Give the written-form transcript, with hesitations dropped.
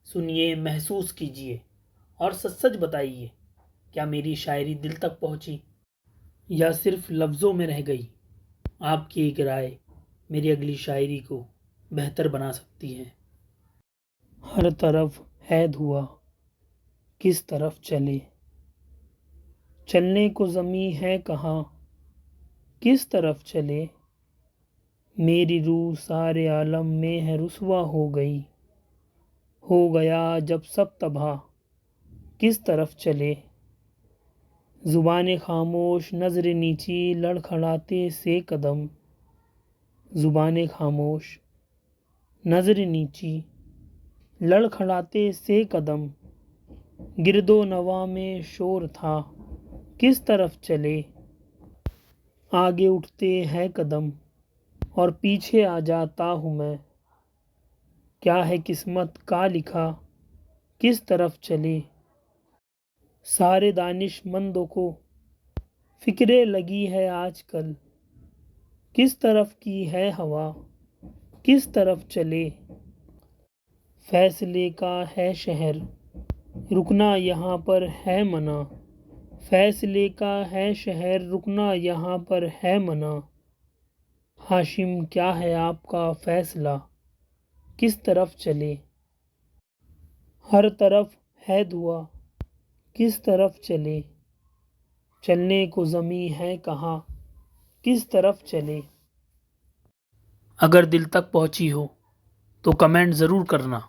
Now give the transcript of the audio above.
سنیے، محسوس کیجیے اور سچ سچ بتائیے، کیا میری شاعری دل تک پہنچی یا صرف لفظوں میں رہ گئی؟ آپ کی ایک رائے میری اگلی شاعری کو بہتر بنا سکتی ہے۔ ہر طرف ہے دھواں، کس طرف چلے؟ چلنے کو زمیں ہے کہاں، کس طرف چلے؟ میری روح سارے عالم میں ہے رسوا ہو گئی، ہو گیا جب سب تباہ، کس طرف چلے؟ زبان خاموش نظر نیچی لڑکھڑاتے سے قدم، زبان خاموش نظر نیچی لڑکھڑاتے سے قدم، گرد و نواح میں شور تھا، کس طرف چلے؟ آگے اٹھتے ہیں قدم اور پیچھے آ جاتا ہوں میں، کیا ہے قسمت کا لکھا، کس طرف چلے؟ سارے دانش مندوں کو فکریں لگی ہے آج کل، کس طرف کی ہے ہوا، کس طرف چلے؟ فیصلے کا ہے شہر، رکنا یہاں پر ہے منع، فیصلے کا ہے شہر، رکنا یہاں پر ہے منع، ہاشم کیا ہے آپ کا فیصلہ، کس طرف چلے؟ ہر طرف ہے دھواں، کس طرف چلے؟ چلنے کو زمیں ہے کہاں، کس طرف چلے؟ اگر دل تک پہنچی ہو تو کمنٹ ضرور کرنا۔